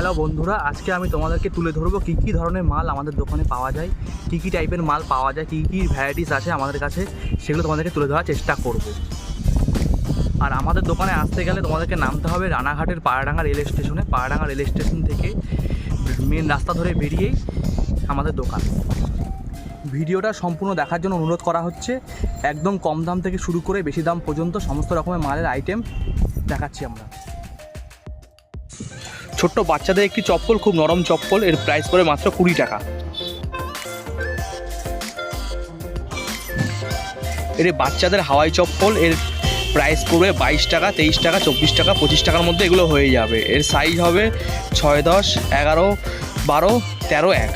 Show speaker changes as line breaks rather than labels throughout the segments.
Hello বন্ধুরা, আজকে আমি তোমাদেরকে তুলে ধরবো কী কী ধরনের মাল আমাদের দোকানে পাওয়া যায়, কী কী টাইপের মাল পাওয়া যায়, কী কী ভ্যারাইটিস আছে আমাদের কাছে, সেগুলো তোমাদেরকে তুলে ধরার চেষ্টা করব। আর আমাদের দোকানে আসতে গেলে তোমাদেরকে নামতে হবে রানাঘাটের পায়রাডাঙ্গা রেল স্টেশনে। পায়রাডাঙ্গা রেল স্টেশন থেকে মেন রাস্তা ধরে বেরিয়েই আমাদের দোকান। ভিডিওটা সম্পূর্ণ দেখার জন্য অনুরোধ করা হচ্ছে। একদম কম দাম থেকে শুরু করে বেশি দাম পর্যন্ত সমস্ত রকমের মালের আইটেম দেখাচ্ছি আমরা। ছোট্ট বাচ্চাদের একটি চপ্পল, খুব নরম চপ্পল, এর প্রাইস পড়ে মাত্র 20 টাকা। এর বাচ্চাদের হাওয়াই চপ্পল, এর প্রাইস পড়বে 22 টাকা, 23 টাকা, 24 টাকা, 25 টাকার মধ্যে এগুলো হয়ে যাবে। এর সাইজ হবে 6, 10, 11, 12, 13, 1।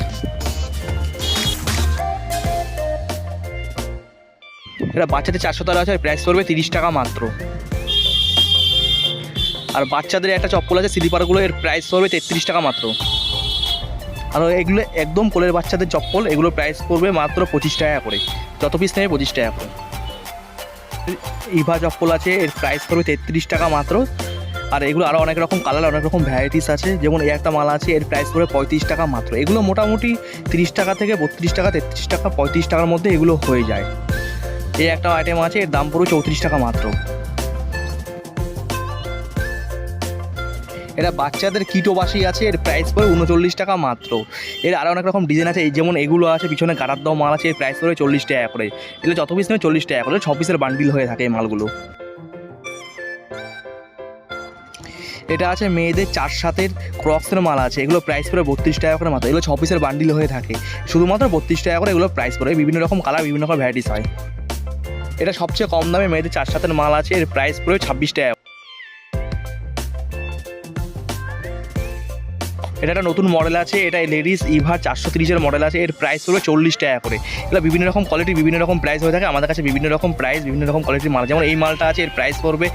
এটা বাচ্চাদের 400 টাকা আছে, প্রাইস পড়বে 30 টাকা মাত্র। আর বাচ্চাদের একটা চপ্পল আছে স্লিপারগুলো, এর প্রাইস পড়বে 33 টাকা মাত্র। আর এগুলো একদম কোলের বাচ্চাদের চপ্পল, এগুলো প্রাইস পড়বে মাত্র 25 টাকা করে, যত পিস নেবে 25 টাকা করে। ইভা চপ্পল আছে, এর প্রাইস পড়বে 33 টাকা মাত্র। আর এগুলো আরও অনেক রকম কালার, অনেক রকম ভ্যারাইটিস আছে। যেমন এই একটা মাল আছে, এর প্রাইস পড়বে 35 টাকা মাত্র। এগুলো মোটামুটি 30 টাকা থেকে 32 টাকা, 33 টাকা, 35 টাকার মধ্যে এগুলো হয়ে যায়। এই একটা আইটেম আছে, এর দাম পড়বে 34 টাকা মাত্র। এটা বাচ্চাদের কিটো বাসি আছে, এর প্রাইস পড়বে 39 টাকা মাত্র। এর আরও অনেক রকম ডিজাইন আছে, যেমন এগুলো আছে, পিছনে গাড়ার দাও মাল আছে, এর প্রাইস পড়বে 40 টাকা করে। এগুলো যত পিস নেবে 40 টাকা করে, 6 পিসের বান্ডিল হয়ে থাকে এই মালগুলো। এটা আছে মেয়েদের 4 সাতের ক্রক্সের মাল আছে, এগুলো প্রাইস পড়বে 32 টাকা করে মাত্র। এগুলো 6 পিসের বান্ডিল হয়ে থাকে, শুধুমাত্র 32 টাকা করে এগুলো প্রাইস পড়বে। বিভিন্ন রকম কালার, বিভিন্ন রকম ভ্যারাইটিস হয়। এটা সবচেয়ে কম দামে মেয়েদের 4 সাতের মাল আছে, এর প্রাইস পড়বে 26 টাকা। এটা একটা নতুন মডেল আছে, এটা লেডিস ইভা 430-এর মডেল আছে, এর প্রাইস পড়বে 40 টাকা করে। এগুলো বিভিন্ন রকম কোয়ালিটি, বিভিন্ন রকম প্রাইস হয়ে থাকে। আমাদের কাছে বিভিন্ন রকম প্রাইস, বিভিন্ন রকম কোয়ালিটির মাল। যেমন এই মালটা আছে, এর প্রাইস পড়বে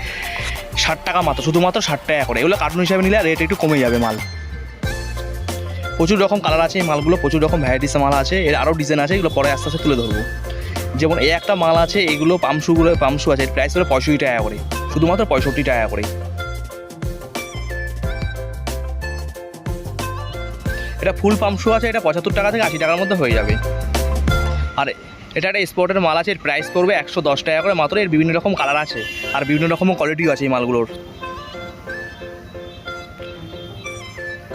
60 টাকা মাত্র, শুধুমাত্র 60 টাকা করে। এগুলো কার্টুন হিসাবে নিলে রেট একটু কমে যাবে মাল। প্রচুর রকম কালার আছে এই মালগুলো, প্রচুর রকম ভ্যারাইটিস মাল আছে। এর আরও ডিজাইন আছে, এগুলো পরে আস্তে আস্তে তুলে ধরবো। যেমন এই একটা মাল আছে, এগুলো পামশু আছে, এর প্রাইস পড়বে 65 টাকা করে, শুধুমাত্র 65 টাকা করে। এটা ফুল পাম্পশু আছে, এটা 75 টাকা থেকে 80 টাকার মধ্যে হয়ে যাবে। আর এটা একটা স্পোর্টের মাল আছে, এর প্রাইস পড়বে 110 টাকা করে মাত্র। এর বিভিন্ন রকম কালার আছে আর বিভিন্ন রকম কোয়ালিটিও আছে এই মালগুলোর।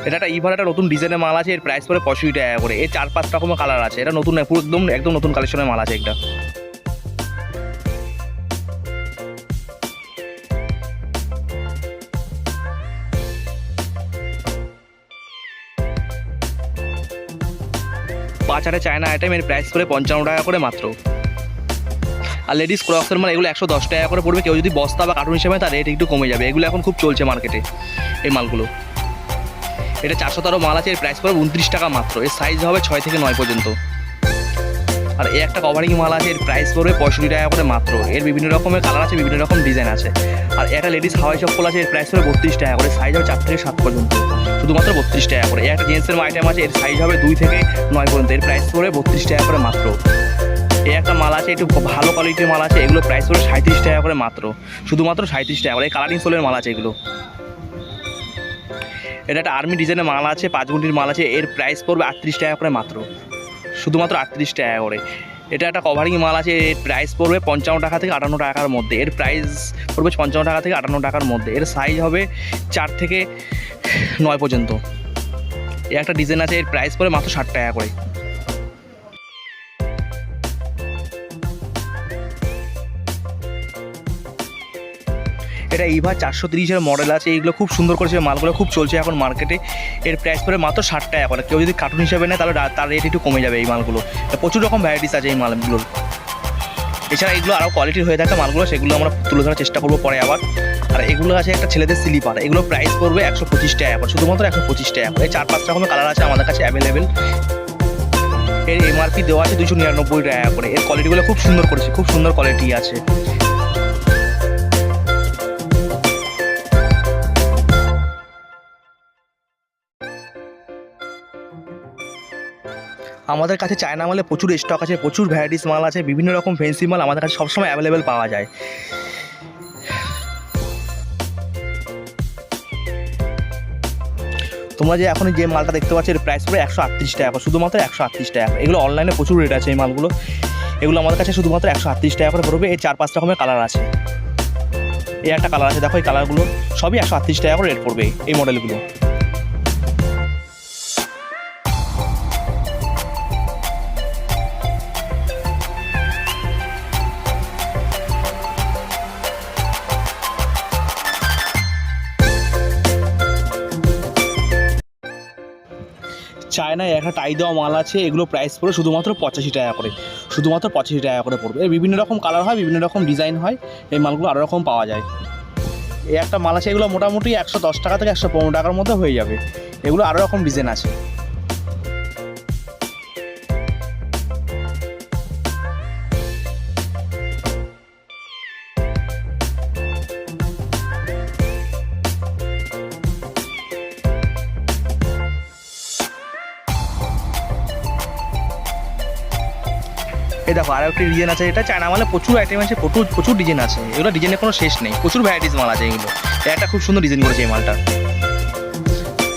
এটা একটা ইভার একটা নতুন ডিজাইনের মাল আছে, এর প্রাইস পড়বে 65 টাকা করে। এর 4-5 রকমের কালার আছে, এটা নতুন, পুরো একদম নতুন কালেকশনের মাল আছে একটা। বাচ্চাটা চায়না আইটেম, এর প্রাইস পড়বে 55 টাকা করে মাত্র। আর লেডিস ক্রক্সের মাল, এগুলো 110 টাকা করে পড়বে। কেউ যদি বস্তা বা কার্টুন হিসেবে, তার রেট একটু কমে যাবে। এগুলো এখন খুব চলছে মার্কেটে এই মালগুলো। এটা 413 মাল আছে, এর প্রাইস পড়বে 29 টাকা মাত্র। এর সাইজ হবে 6 থেকে 9 পর্যন্ত। আর এই একটা কভারিং মাল আছে, এর প্রাইস পড়বে 65 টাকা করে মাত্র। এর বিভিন্ন রকমের কালার আছে, বিভিন্ন রকম ডিজাইন আছে। আর একটা লেডিস হাওয়াই চপ্পল আছে, এর প্রাইস পড়বে 32 টাকা করে, সাইজ হবে 4 থেকে 7 পর্যন্ত, শুধুমাত্র 32 টাকা করে। একটা জেন্টসের আইটেম আছে, এর সাইজ হবে 2 থেকে 9 পর্যন্ত, এর প্রাইস পড়বে 32 টাকা করে মাত্র। এই একটা মাল আছে, একটু ভালো কোয়ালিটির মাল আছে, এগুলো প্রাইস পড়বে 37 টাকা করে মাত্র, শুধুমাত্র 37 টাকা করে। এই কালারিং সোলের মাল আছে এগুলো। এটা একটা আর্মি ডিজাইনের মাল আছে, 5 গুণটির মাল আছে, এর প্রাইস পড়বে 38 টাকা করে মাত্র, শুধুমাত্র 38 টাকা করে। এটা একটা কভারিং মাল আছে, এর প্রাইস পড়বে 55 টাকা থেকে 58 টাকার মধ্যে। এর প্রাইস পড়বে 55 টাকা থেকে 58 টাকার মধ্যে। এর সাইজ হবে 4 থেকে 9 পর্যন্ত। এই একটা ডিজাইন আছে, এর প্রাইস পড়বে মাত্র 60 টাকা করে। এটা ইভা 430-এর মডেল আছে, এইগুলো খুব সুন্দর করেছে, মালগুলো খুব চলছে এখন মার্কেটে। এর প্রাইস পড়বে মাত্র 60 টাকা করে। কেউ যদি কার্টুন হিসেবে নেয়, তাহলে তার রেট একটু কমে যাবে এই মালগুলো। প্রচুর রকম ভ্যারাইটিস আছে এই মালগুলোর। এছাড়া এগুলো আরও কোয়ালিটির হয়ে থাকে মালগুলো, সেগুলো আমরা তুলে ধরার চেষ্টা করবো পরে আবার। আর এগুলো আছে একটা ছেলেদের স্লিপার, এগুলো প্রাইস পড়বে 125 টাকা করে, শুধুমাত্র 125 টাকা করে। 4-5 রকমের কালার আছে আমাদের কাছে অ্যাভেলেবেল। এর এমআরপি দেওয়া আছে 299 টাকা করে। এর কোয়ালিটিগুলো খুব সুন্দর করেছে, খুব সুন্দর কোয়ালিটি আছে। আমাদের কাছে চায়না মালে প্রচুর স্টক আছে, প্রচুর ভ্যারাইটিস মাল আছে, বিভিন্ন রকম ফ্যান্সি মাল আমাদের কাছে সবসময় অ্যাভেলেবেল পাওয়া যায়। তোমরা যে এখন যে মালটা দেখতে পাচ্ছ এর প্রাইস পড়ে 138 টাকা, শুধুমাত্র 138 টাকা। এগুলো অনলাইনে প্রচুর রেট আছে এই মালগুলো, এগুলো আমাদের কাছে শুধুমাত্র 138 টাকা করে পড়বে। এর 4-5 রকমের কালার আছে, এই একটা কালার আছে দেখো, এই কালারগুলো সবই 138 টাকা করে রেট পড়বে এই মডেলগুলো। চায়নায় একটা টাই দেওয়া মাল আছে, এগুলো প্রাইস পড়ে শুধুমাত্র 85 টাকা করে, শুধুমাত্র 85 টাকা করে পড়বে। এর বিভিন্ন রকম কালার হয়, বিভিন্ন রকম ডিজাইন হয়, এই মালগুলো আরও রকম পাওয়া যায়। এই একটা মাল আছে, এগুলো মোটামুটি 110 টাকা থেকে 115 টাকার মধ্যে হয়ে যাবে। এগুলো আরও রকম ডিজাইন আছে। এই দেখো আরও একটি ডিজাইন আছে, এটা চায়না মালে প্রচুর আইটেম আছে, প্রচুর ডিজাইন আছে, এগুলো ডিজাইনের কোনো শেষ নেই, প্রচুর ভ্যারাইটিস মাল আছে এগুলো। একটা খুব সুন্দর ডিজাইন করেছে এই মালটা।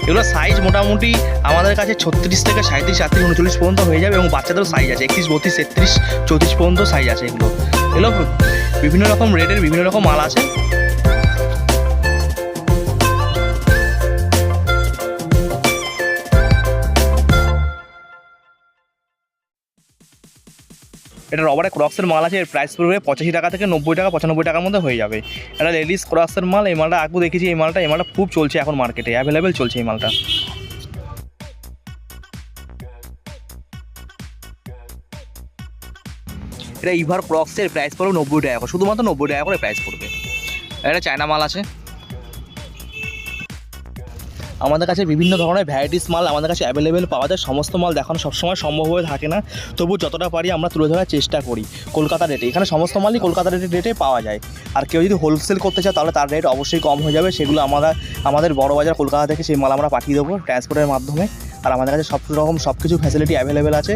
এগুলো সাইজ মোটামুটি আমাদের কাছে 36 থেকে 37, 38, 39 পর্যন্ত হয়ে যাবে, এবং বাচ্চাদেরও সাইজ আছে 31, 32, 33, 34 পর্যন্ত সাইজ আছে। এগুলো বিভিন্ন রকম রেটের বিভিন্ন রকম মাল আছে। এটা রবারের ক্রক্সের মাল আছে, এর প্রাইস পড়বে 85 টাকা থেকে 90 টাকা, 95 টাকার মধ্যে হয়ে যাবে। এটা লেডিস ক্রক্সের মাল, এই মালটা আগেও দেখেছি, এই মালটা খুব চলছে এখন মার্কেটে, অ্যাভেলেবেল চলছে এই মালটা। এটা ইভার ক্রক্সের প্রাইস পড়বে 90 টাকা করে, শুধুমাত্র 90 টাকা করে প্রাইস পড়বে। এটা চায়না মাল আছে। আমাদের কাছে বিভিন্ন ধরনের ভ্যারাইটিস মাল আমাদের কাছে অ্যাভেলেবেল পাওয়া যায়। সমস্ত মাল দেখানো সবসময় সম্ভব হয়ে থাকে না, তবু যতটা পারি আমরা তুলে ধরার চেষ্টা করি কলকাতা রেটে। এখানে সমস্ত মালই কলকাতা রেটে পাওয়া যায়। আর কেউ যদি হোলসেল করতে চায় তাহলে তার রেট অবশ্যই কম হয়ে যাবে, সেগুলো আমাদের বড় বাজার কলকাতা থেকে সেই মাল আমরা পাঠিয়ে দেবো ট্রান্সপোর্টের মাধ্যমে। আর আমাদের কাছে সব কিছু ফ্যাসিলিটি অ্যাভেলেবেল আছে।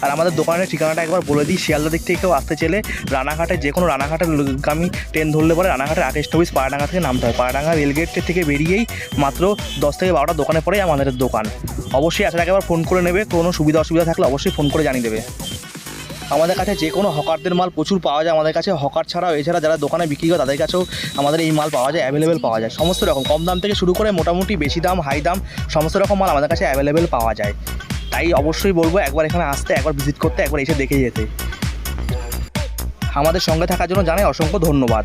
আর আমাদের দোকানের ঠিকানাটা একবার বলে দিই, শিয়ালদা দিক থেকে কেউ আসতে চাইলে রানাঘাটে, যে কোনো রানাঘাটের গামী ট্রেন ধরলে পরে রানাঘাটের 28 স্টপেজ পাড়াডাঙ্গা থেকে নামতে হয়। পাড়াডাঙ্গা রেলগেটের থেকে বেরিয়েই মাত্র 10 থেকে 12টা দোকানে পরেই আমাদের দোকান। অবশ্যই আসার আগে একবার ফোন করে নেবে, কোনো অসুবিধা থাকলে অবশ্যই ফোন করে জানিয়ে দেবে। আমাদের কাছে যে কোনো হকারদের মাল প্রচুর পাওয়া যায় আমাদের কাছে। হকার ছাড়াও এছাড়া যারা দোকানে বিক্রি করে তাদের কাছেও আমাদের এই মাল পাওয়া যায়, অ্যাভেলেবেল পাওয়া যায়। সমস্ত রকম কম দাম থেকে শুরু করে মোটামুটি বেশি দাম, হাই দাম, সমস্ত রকম মাল আমাদের কাছে অ্যাভেলেবেল পাওয়া যায়। তাই অবশ্যই বলবো একবার এখানে আসতে, একবার ভিজিট করতে, একবার এসে দেখে যেতে। আমাদের সঙ্গে থাকার জন্য জানাই অসংখ্য ধন্যবাদ।